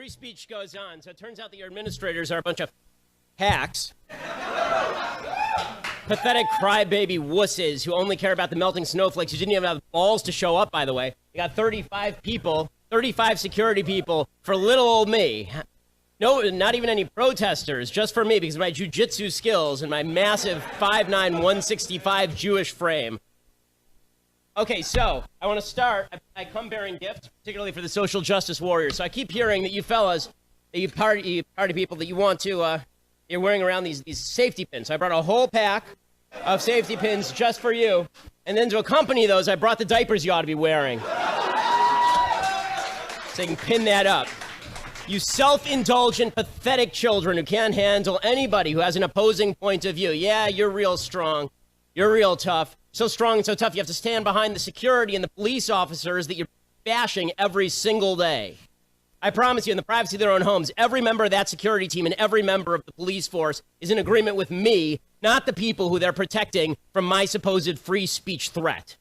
free speech goes on. So it turns out that your administrators are a bunch of hacks. Pathetic crybaby wusses who only care about the melting snowflakes, who didn't even have the balls to show up, by the way. You got 35 people, 35 security people for little old me. No, not even any protesters, just for me, because of my jujitsu skills and my massive 5'9", 165 Jewish frame. Okay, so I want to start. I come bearing gifts, particularly for the social justice warriors. So I keep hearing that you fellas, that you party people, that you want to, you're wearing around these safety pins. So I brought a whole pack of safety pins just for you. And then to accompany those, I brought the diapers you ought to be wearing. So you can pin that up. You self-indulgent, pathetic children who can't handle anybody who has an opposing point of view. Yeah, you're real strong. You're real tough. So strong and so tough, you have to stand behind the security and the police officers that you're bashing every single day. I promise you, in the privacy of their own homes, every member of that security team and every member of the police force is in agreement with me, not the people who they're protecting from my supposed free speech threat.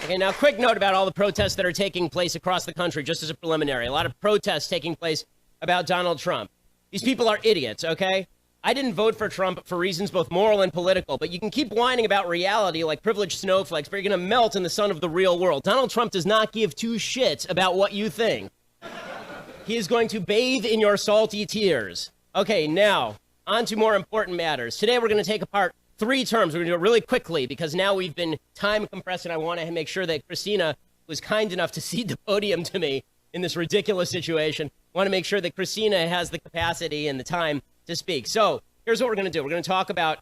Okay, now quick note about all the protests that are taking place across the country, just as a preliminary. A lot of protests taking place about Donald Trump. These people are idiots, okay? I didn't vote for Trump for reasons both moral and political, but you can keep whining about reality like privileged snowflakes, but you're going to melt in the sun of the real world. Donald Trump does not give two shits about what you think. He is going to bathe in your salty tears. Okay, now, on to more important matters. Today we're going to take apart 3 terms. We're going to do it really quickly because now we've been time compressed, and I want to make sure that Christina was kind enough to cede the podium to me in this ridiculous situation. I want to make sure that Christina has the capacity and the time to speak. So here's what we're going to do. We're going to talk about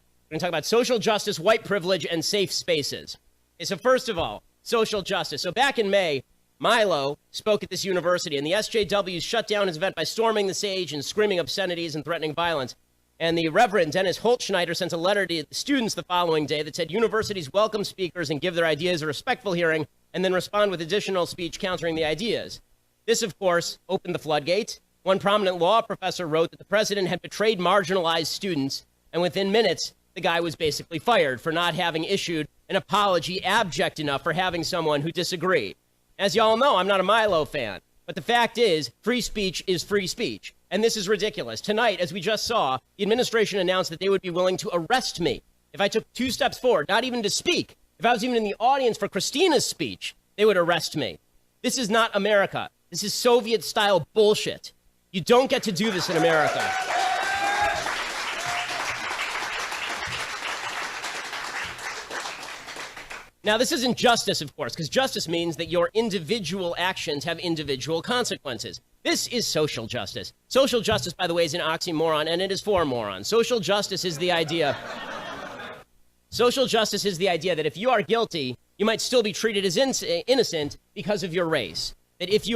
social justice, white privilege, and safe spaces. Okay, so first of all, social justice. So back in May, Milo spoke at this university, and the SJWs shut down his event by storming the stage and screaming obscenities and threatening violence. And the Reverend Dennis Holtschneider sent a letter to the students the following day that said, universities welcome speakers and give their ideas a respectful hearing, and then respond with additional speech countering the ideas. This, of course, opened the floodgates. One prominent law professor wrote that the president had betrayed marginalized students, and within minutes, the guy was basically fired for not having issued an apology abject enough for having someone who disagreed. As y'all know, I'm not a Milo fan, but the fact is, free speech is free speech. And this is ridiculous. Tonight, as we just saw, the administration announced that they would be willing to arrest me if I took 2 steps forward, not even to speak. If I was even in the audience for Christina's speech, they would arrest me. This is not America. This is Soviet-style bullshit. You don't get to do this in America. Now, this isn't justice, of course, because justice means that your individual actions have individual consequences. This is social justice. Social justice, by the way, is an oxymoron, and it is for morons. Social justice is the idea. Social justice is the idea that if you are guilty, you might still be treated as innocent because of your race. That if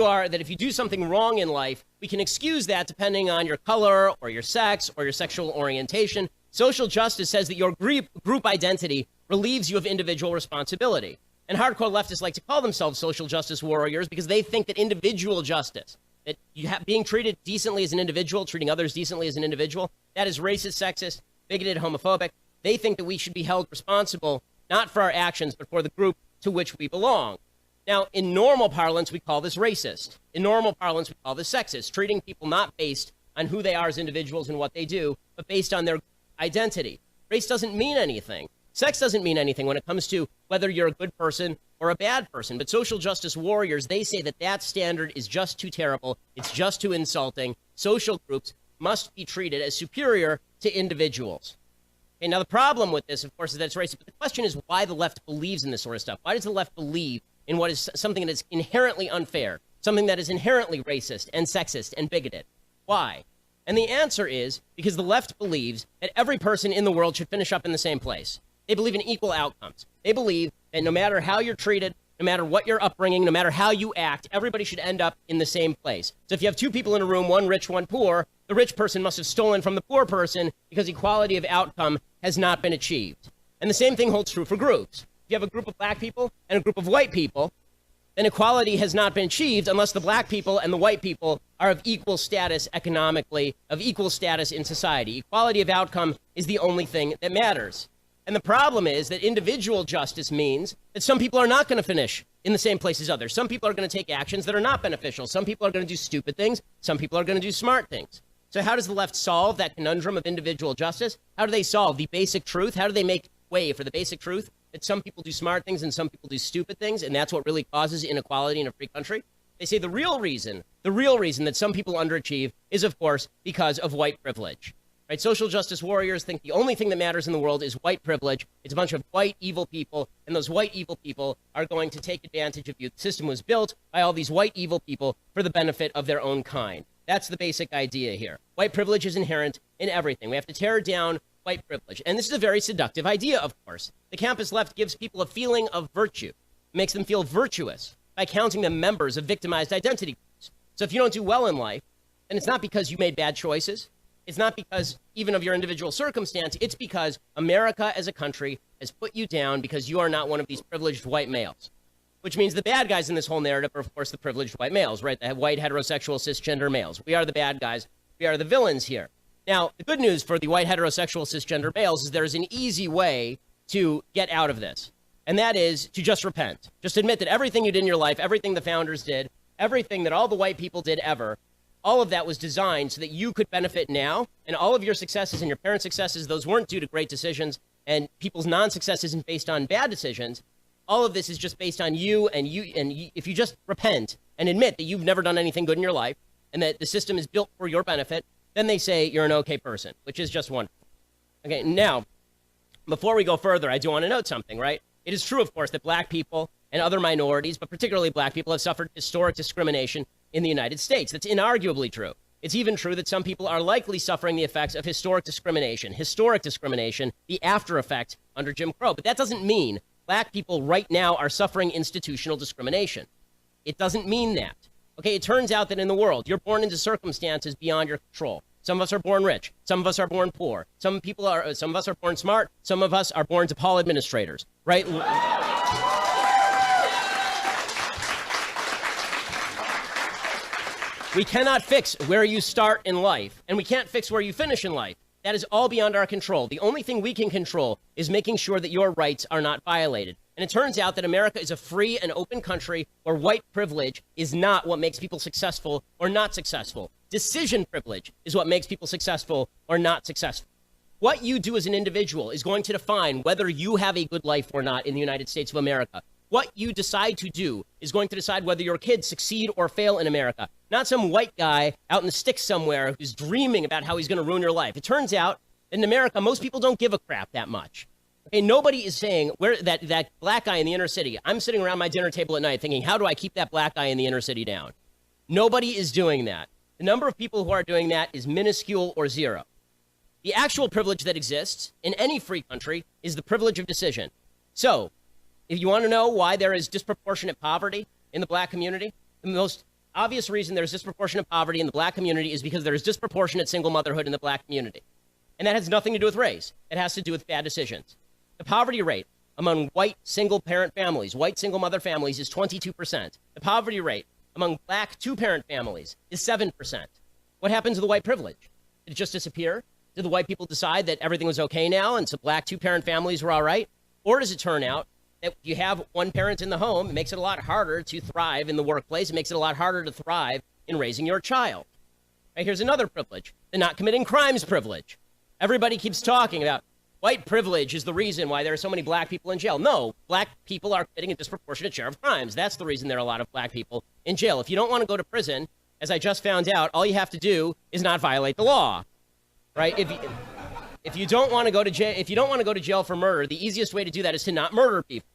you do something wrong in life, we can excuse that depending on your color or your sex or your sexual orientation. Social justice says that your group identity relieves you of individual responsibility. And hardcore leftists like to call themselves social justice warriors because they think that individual justice, that being treated decently as an individual, treating others decently as an individual, that is racist, sexist, bigoted, homophobic. They think that we should be held responsible not for our actions, but for the group to which we belong. Now, in normal parlance, we call this racist. In normal parlance, we call this sexist, treating people not based on who they are as individuals and what they do, but based on their identity. Race doesn't mean anything. Sex doesn't mean anything when it comes to whether you're a good person or a bad person. But social justice warriors, they say that that standard is just too terrible. It's just too insulting. Social groups must be treated as superior to individuals. Okay, now, the problem with this, of course, is that it's racist. But the question is why the left believes in this sort of stuff. Why does the left believe in what is something that is inherently unfair, something that is inherently racist and sexist and bigoted? Why? And the answer is because the left believes that every person in the world should finish up in the same place. They believe in equal outcomes. They believe that no matter how you're treated, no matter what your upbringing, no matter how you act, everybody should end up in the same place. So if you have 2 people in a room, one rich, one poor, the rich person must have stolen from the poor person because equality of outcome has not been achieved. And the same thing holds true for groups. If you have a group of black people and a group of white people, then equality has not been achieved unless the black people and the white people are of equal status economically, of equal status in society. Equality of outcome is the only thing that matters. And the problem is that individual justice means that some people are not going to finish in the same place as others. Some people are going to take actions that are not beneficial. Some people are going to do stupid things. Some people are going to do smart things. So how does the left solve that conundrum of individual justice? How do they solve the basic truth? How do they make way for the basic truth that some people do smart things and some people do stupid things, and that's what really causes inequality in a free country? They say the real reason that some people underachieve is, of course, because of white privilege. Right? Social justice warriors think the only thing that matters in the world is white privilege. It's a bunch of white evil people, and those white evil people are going to take advantage of you. The system was built by all these white evil people for the benefit of their own kind. That's the basic idea here. White privilege is inherent in everything. We have to tear down white privilege. And this is a very seductive idea, of course. The campus left gives people a feeling of virtue. It makes them feel virtuous by counting them members of victimized identity groups. So if you don't do well in life, then it's not because you made bad choices. It's not because even of your individual circumstance. It's because America as a country has put you down because you are not one of these privileged white males. Which means the bad guys in this whole narrative are, of course, the privileged white males, right? The white, heterosexual, cisgender males. We are the bad guys. We are the villains here. Now, the good news for the white, heterosexual, cisgender males is there's an easy way to get out of this. And that is to just repent. Just admit that everything you did in your life, everything the founders did, everything that all the white people did ever, all of that was designed so that you could benefit now. And all of your successes and your parents' successes, those weren't due to great decisions. And people's non-success isn't based on bad decisions. All of this is just based on you, and if you just repent and admit that you've never done anything good in your life and that the system is built for your benefit, then they say you're an okay person, which is just wonderful. Okay, now, before we go further, I do want to note something, right? It is true, of course, that black people and other minorities, but particularly black people, have suffered historic discrimination in the United States. That's inarguably true. It's even true that some people are likely suffering the effects of historic discrimination, the after effect under Jim Crow. But that doesn't mean black people right now are suffering institutional discrimination. It doesn't mean that. Okay, it turns out that in the world, you're born into circumstances beyond your control. Some of us are born rich. Some of us are born poor. Some of us are born smart. Some of us are born DePaul administrators, right? We cannot fix where you start in life, and we can't fix where you finish in life. That is all beyond our control. The only thing we can control is making sure that your rights are not violated. And it turns out that America is a free and open country where white privilege is not what makes people successful or not successful. Decision privilege is what makes people successful or not successful. What you do as an individual is going to define whether you have a good life or not in the United States of America. What you decide to do is going to decide whether your kids succeed or fail in America. Not some white guy out in the sticks somewhere who's dreaming about how he's going to ruin your life. It turns out in America, most people don't give a crap that much. Okay, nobody is saying where that black guy in the inner city. I'm sitting around my dinner table at night thinking, how do I keep that black guy in the inner city down? Nobody is doing that. The number of people who are doing that is minuscule or zero. The actual privilege that exists in any free country is the privilege of decision. So, if you want to know why there is disproportionate poverty in the black community, the most obvious reason there's disproportionate poverty in the black community is because there is disproportionate single motherhood in the black community. And that has nothing to do with race. It has to do with bad decisions. The poverty rate among white single-parent families, white single-mother families, is 22%. The poverty rate among black two-parent families is 7%. What happened to the white privilege? Did it just disappear? Did the white people decide that everything was okay now and so black two-parent families were all right? Or does it turn out that you have one parent in the home, it makes it a lot harder to thrive in the workplace. It makes it a lot harder to thrive in raising your child. Right, here's another privilege, the not committing crimes privilege. Everybody keeps talking about white privilege is the reason why there are so many black people in jail. No, black people are committing a disproportionate share of crimes. That's the reason there are a lot of black people in jail. If you don't want to go to prison, as I just found out, all you have to do is not violate the law, right? If you don't want to go to jail, if you don't want to go to jail for murder, the easiest way to do that is to not murder people.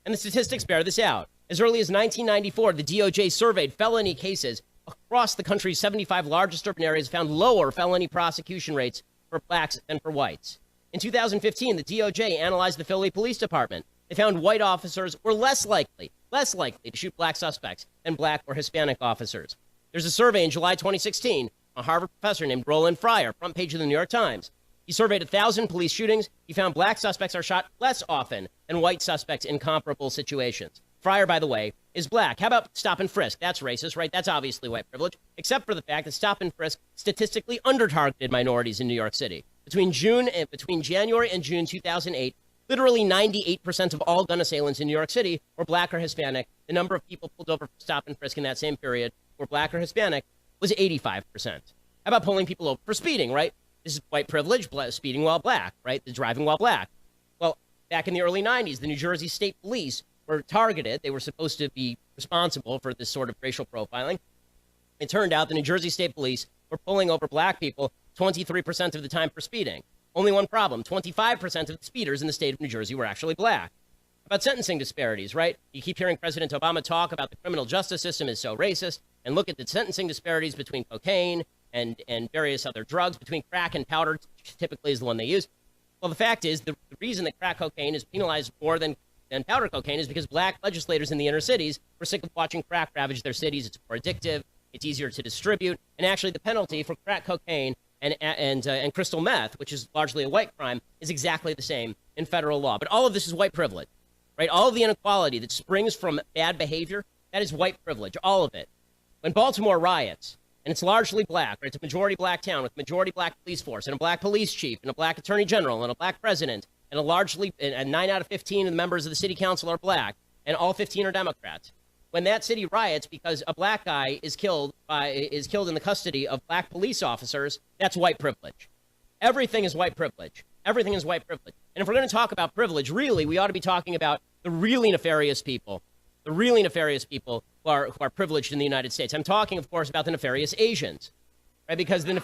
And the statistics bear this out. As early as 1994, the DOJ surveyed felony cases across the country's 75 largest urban areas, found lower felony prosecution rates for blacks than for whites. In 2015, the DOJ analyzed the Philly Police Department. They found white officers were less likely to shoot black suspects than black or Hispanic officers. There's a survey in July 2016, a Harvard professor named Roland Fryer, front page of the New York Times. He surveyed 1,000 police shootings. He found black suspects are shot less often than white suspects in comparable situations. Fryer, by the way, is black. How about stop and frisk? That's racist, right? That's obviously white privilege, except for the fact that stop and frisk statistically under-targeted minorities in New York City. Between January and June 2008, Literally 98% of all gun assailants in New York City were black or Hispanic. The number of people pulled over for stop and frisk in that same period were black or Hispanic was 85%. How about pulling people over for speeding, right? This is white privilege, speeding while black, right? The driving while black. Well, back in the early 90s, the New Jersey State Police were targeted. They were supposed to be responsible for this sort of racial profiling. It turned out the New Jersey State Police were pulling over black people 23% of the time for speeding. Only one problem, 25% of the speeders in the state of New Jersey were actually black. About sentencing disparities, right? You keep hearing President Obama talk about the criminal justice system is so racist, and look at the sentencing disparities between cocaine and various other drugs, between crack and powder, typically is the one they use. Well, the fact is, the reason that crack cocaine is penalized more than powder cocaine is because black legislators in the inner cities were sick of watching crack ravage their cities. It's more addictive, it's easier to distribute, and actually the penalty for crack cocaine and crystal meth, which is largely a white crime, is exactly the same in federal law. But all of this is white privilege, right? All of the inequality that springs from bad behavior, that is white privilege, all of it. When Baltimore riots, and it's largely black, right? It's a majority black town with a majority black police force and a black police chief and a black attorney general and a black president, and and 9 out of 15 of the members of the city council are black, and all 15 are Democrats. When that city riots because a black guy is killed in the custody of black police officers, that's white privilege. Everything is white privilege. Everything is white privilege. And if we're going to talk about privilege, really, we ought to be talking about the really nefarious people who are privileged in the United States. I'm talking, of course, about the nefarious Asians, right? Because the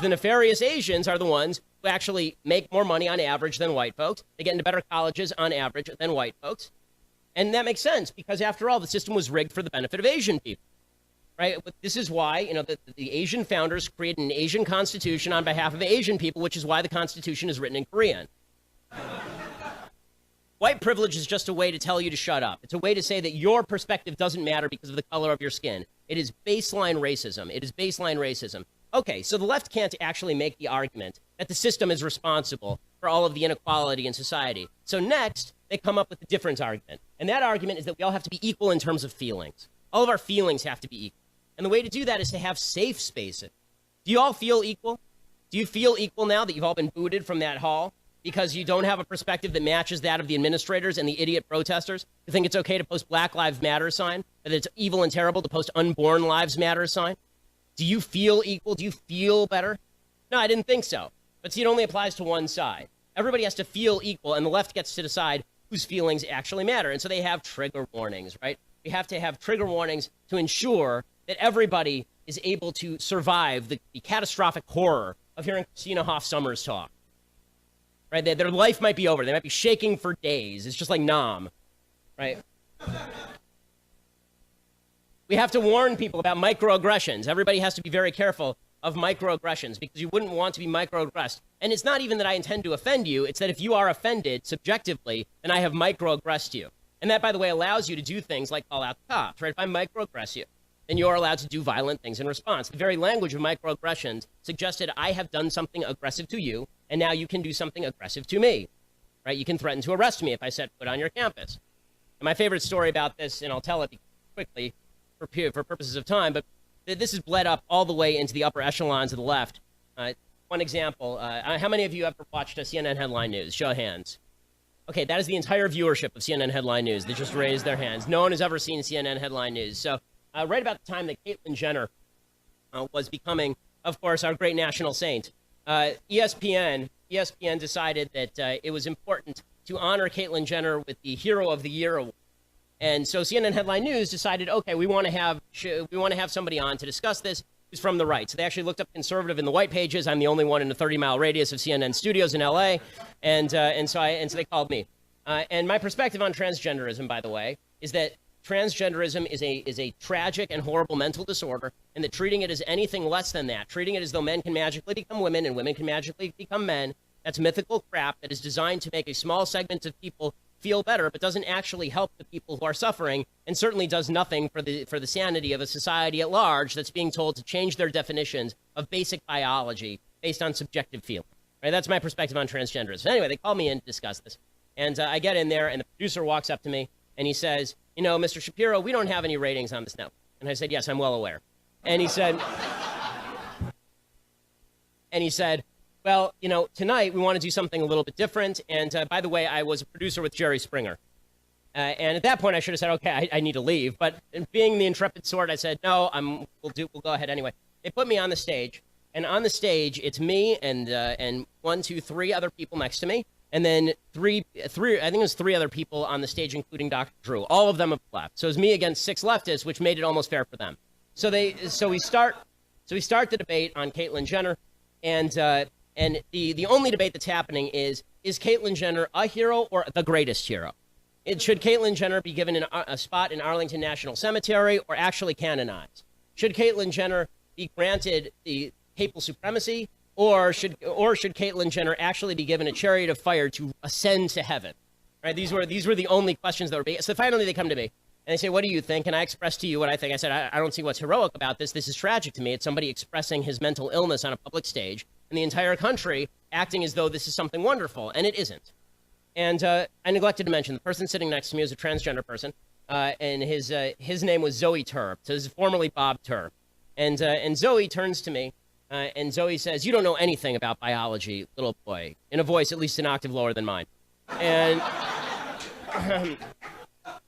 nefarious Asians are the ones who actually make more money on average than white folks. They get into better colleges on average than white folks. And that makes sense because, after all, the system was rigged for the benefit of Asian people, right? But this is why, the Asian founders created an Asian constitution on behalf of Asian people, which is why the Constitution is written in Korean. White privilege is just a way to tell you to shut up. It's a way to say that your perspective doesn't matter because of the color of your skin. It is baseline racism. It is baseline racism. Okay, so the left can't actually make the argument that the system is responsible for all of the inequality in society. So next, they come up with a different argument. And that argument is that we all have to be equal in terms of feelings. All of our feelings have to be equal. And the way to do that is to have safe spaces. Do you all feel equal? Do you feel equal now that you've all been booted from that hall because you don't have a perspective that matches that of the administrators and the idiot protesters who think it's okay to post Black Lives Matter sign, that it's evil and terrible to post Unborn Lives Matter sign? Do you feel equal? Do you feel better? No, I didn't think so. But see, it only applies to one side. Everybody has to feel equal, and the left gets to decide whose feelings actually matter. And so they have trigger warnings, right? We have to have trigger warnings to ensure that everybody is able to survive the catastrophic horror of hearing Christina Hoff Sommers talk. Right? Their life might be over. They might be shaking for days. It's just like Nam, right? We have to warn people about microaggressions. Everybody has to be very careful of microaggressions because you wouldn't want to be microaggressed. And it's not even that I intend to offend you. It's that if you are offended subjectively, then I have microaggressed you. And that, by the way, allows you to do things like call out the cops, right? If I microaggress you, then you're allowed to do violent things in response. The very language of microaggressions suggested I have done something aggressive to you, and now you can do something aggressive to me, right? You can threaten to arrest me if I set foot on your campus. And my favorite story about this, and I'll tell it quickly for purposes of time, but this is bled up all the way into the upper echelons of the left. One example, how many of you ever watched CNN headline news? Show of hands. Okay, that is the entire viewership of CNN headline news that just raised their hands. No one has ever seen CNN headline news. So right about the time that Caitlyn Jenner was becoming, of course, our great national saint, ESPN decided that it was important to honor Caitlyn Jenner with the Hero of the Year award. And so CNN headline news decided, okay, we want to have somebody on to discuss this who's from the right. So they actually looked up conservative in the white pages. I'm the only one in a 30-mile radius of CNN studios in LA, and so they called me. And my perspective on transgenderism, by the way, is that transgenderism is a tragic and horrible mental disorder, and that treating it as anything less than that, treating it as though men can magically become women and women can magically become men, that's mythical crap that is designed to make a small segment of people feel better, but doesn't actually help the people who are suffering, and certainly does nothing for the sanity of a society at large that's being told to change their definitions of basic biology based on subjective feeling. Right? That's my perspective on transgenderism. Anyway, they called me in to discuss this, and I get in there, and the producer walks up to me, and he says, Mr. Shapiro, we don't have any ratings on this network. And I said, yes, I'm well aware. And he said, well, you know, tonight we want to do something a little bit different. And by the way, I was a producer with Jerry Springer. And at that point, I should have said, okay, I need to leave. But being the intrepid sort, I said, no, we'll go ahead anyway. They put me on the stage. And on the stage, it's me and 1, 2, 3 other people next to me. And then three, I think it was 3 other people on the stage, including Dr. Drew. All of them have left. So it was me against 6 leftists, which made it almost fair for them. So we start the debate on Caitlyn Jenner. And the only debate that's happening is Caitlyn Jenner a hero or the greatest hero? Should Caitlyn Jenner be given a spot in Arlington National Cemetery or actually canonized? Should Caitlyn Jenner be granted the papal supremacy, or should Caitlyn Jenner actually be given a chariot of fire to ascend to heaven? Right? These were the only questions that were being. So finally, they come to me and they say, "What do you think?" And I express to you what I think. I said, "I don't see what's heroic about this. This is tragic to me. It's somebody expressing his mental illness on a public stage, and the entire country acting as though this is something wonderful, and it isn't." And I neglected to mention the person sitting next to me is a transgender person, and his name was Zoe Turb. So this is formerly Bob Turb, and Zoe turns to me. And Zoe says, "You don't know anything about biology, little boy," in a voice at least an octave lower than mine. And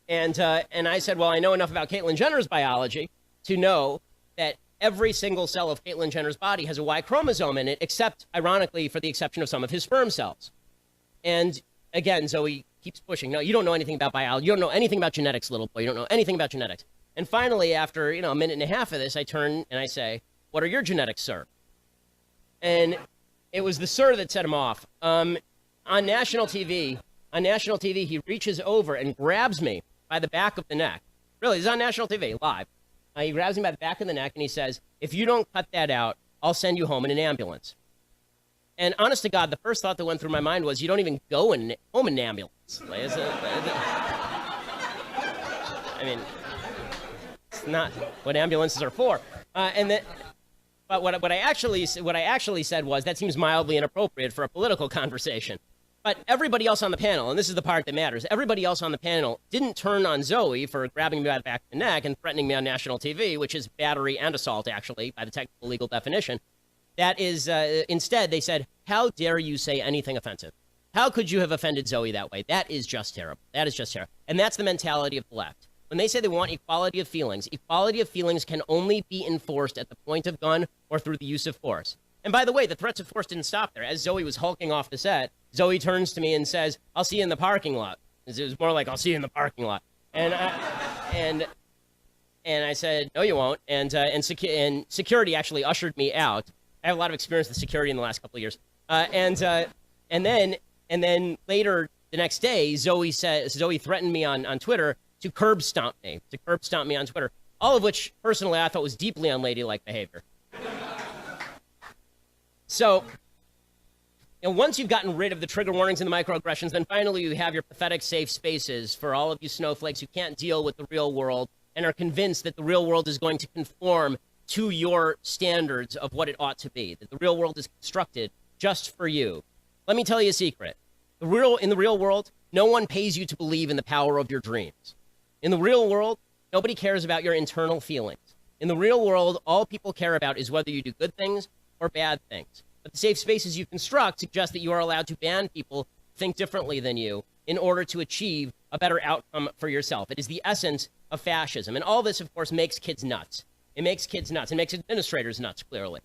and I said, "Well, I know enough about Caitlyn Jenner's biology to know that every single cell of Caitlyn Jenner's body has a Y chromosome in it, except, ironically, for the exception of some of his sperm cells." And again, Zoe keeps pushing. "No, you don't know anything about biology. You don't know anything about genetics, little boy. You don't know anything about genetics." And finally, after a minute and a half of this, I turn and I say, "What are your genetics, sir?" And it was the sir that set him off. On national TV, he reaches over and grabs me by the back of the neck. Really, this is on national TV, live. He grabs me by the back of the neck and he says, "If you don't cut that out, I'll send you home in an ambulance." And honest to God, the first thought that went through my mind was, you don't even go home in an ambulance. I mean, it's not what ambulances are for. But what I actually said was, that seems mildly inappropriate for a political conversation. But everybody else on the panel, and this is the part that matters, everybody else on the panel didn't turn on Zoe for grabbing me by the back of the neck and threatening me on national TV, which is battery and assault, actually, by the technical legal definition. That is, instead, they said, "How dare you say anything offensive? How could you have offended Zoe that way? That is just terrible. That is just terrible." And that's the mentality of the left. When they say they want equality of feelings can only be enforced at the point of gun or through the use of force. And by the way, the threats of force didn't stop there. As Zoe was hulking off the set, Zoe turns to me and says, "I'll see you in the parking lot." It was more like, "I'll see you in the parking lot." And I said, "No, you won't." And security actually ushered me out. I have a lot of experience with security in the last couple of years. And then later the next day, Zoe threatened me on Twitter to curb stomp me on Twitter, all of which, personally, I thought was deeply unladylike behavior. So, once you've gotten rid of the trigger warnings and the microaggressions, then finally you have your pathetic safe spaces for all of you snowflakes who can't deal with the real world and are convinced that the real world is going to conform to your standards of what it ought to be, that the real world is constructed just for you. Let me tell you a secret. In the real world, no one pays you to believe in the power of your dreams. In the real world, nobody cares about your internal feelings. In the real world, all people care about is whether you do good things or bad things. But the safe spaces you construct suggest that you are allowed to ban people who think differently than you in order to achieve a better outcome for yourself. It is the essence of fascism. And all this, of course, makes kids nuts. It makes kids nuts. It makes administrators nuts, clearly.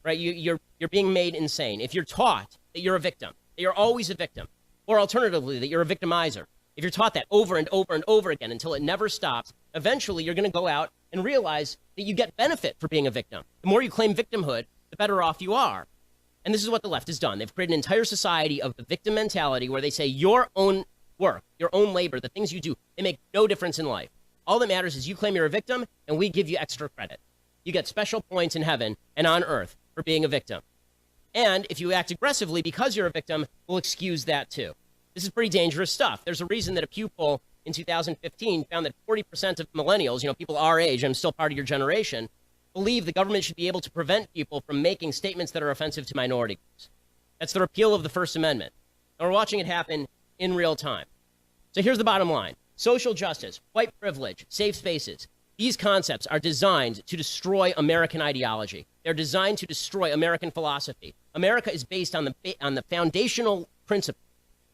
Right? You're being made insane. If you're taught that you're a victim, that you're always a victim, or alternatively, that you're a victimizer, if you're taught that over and over and over again until it never stops, eventually you're going to go out and realize that you get benefit for being a victim. The more you claim victimhood, the better off you are. And this is what the left has done. They've created an entire society of the victim mentality where they say your own work, your own labor, the things you do, they make no difference in life. All that matters is you claim you're a victim and we give you extra credit. You get special points in heaven and on earth for being a victim. And if you act aggressively because you're a victim, we'll excuse that too. This is pretty dangerous stuff. There's a reason that a Pew poll in 2015 found that 40% of millennials, people our age, I'm still part of your generation, believe the government should be able to prevent people from making statements that are offensive to minority groups. That's the repeal of the First Amendment. And we're watching it happen in real time. So here's the bottom line. Social justice, white privilege, safe spaces. These concepts are designed to destroy American ideology. They're designed to destroy American philosophy. America is based on the foundational principle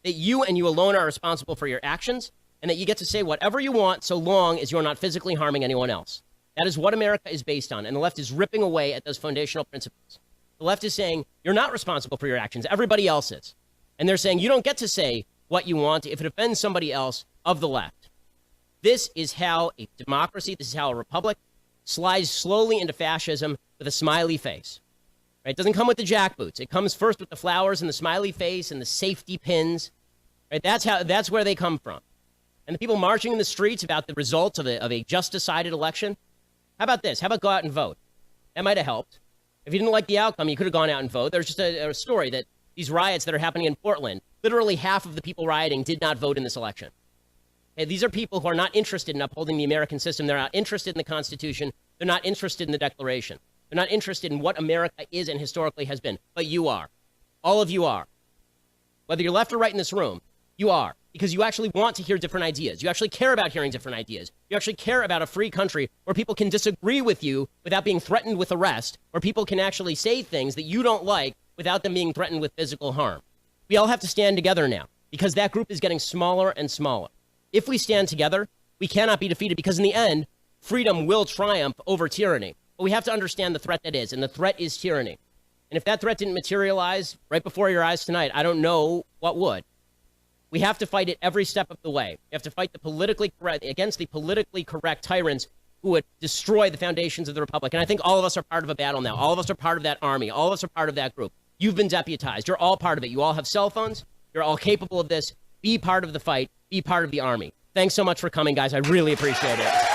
that you and you alone are responsible for your actions, and that you get to say whatever you want so long as you're not physically harming anyone else. That is what America is based on, and the left is ripping away at those foundational principles. The left is saying, you're not responsible for your actions, everybody else is. And they're saying, you don't get to say what you want if it offends somebody else of the left. This is how a democracy, this is how a republic slides slowly into fascism with a smiley face. Right? It doesn't come with the jackboots. It comes first with the flowers and the smiley face and the safety pins. Right? That's where they come from. And the people marching in the streets about the results of a just decided election, how about this? How about go out and vote? That might have helped. If you didn't like the outcome, you could have gone out and voted. There's just a story that these riots that are happening in Portland, literally half of the people rioting did not vote in this election. Okay, these are people who are not interested in upholding the American system. They're not interested in the Constitution. They're not interested in the Declaration. They're not interested in what America is and historically has been. But you are. All of you are. Whether you're left or right in this room, you are. Because you actually want to hear different ideas. You actually care about hearing different ideas. You actually care about a free country where people can disagree with you without being threatened with arrest, where people can actually say things that you don't like without them being threatened with physical harm. We all have to stand together now because that group is getting smaller and smaller. If we stand together, we cannot be defeated because in the end, freedom will triumph over tyranny. But we have to understand the threat that is, and the threat is tyranny. And if that threat didn't materialize right before your eyes tonight, I don't know what would. We have to fight it every step of the way. We have to fight against the politically correct tyrants who would destroy the foundations of the republic. And I think all of us are part of a battle now. All of us are part of that army. All of us are part of that group. You've been deputized. You're all part of it. You all have cell phones. You're all capable of this. Be part of the fight. Be part of the army. Thanks so much for coming, guys. I really appreciate it.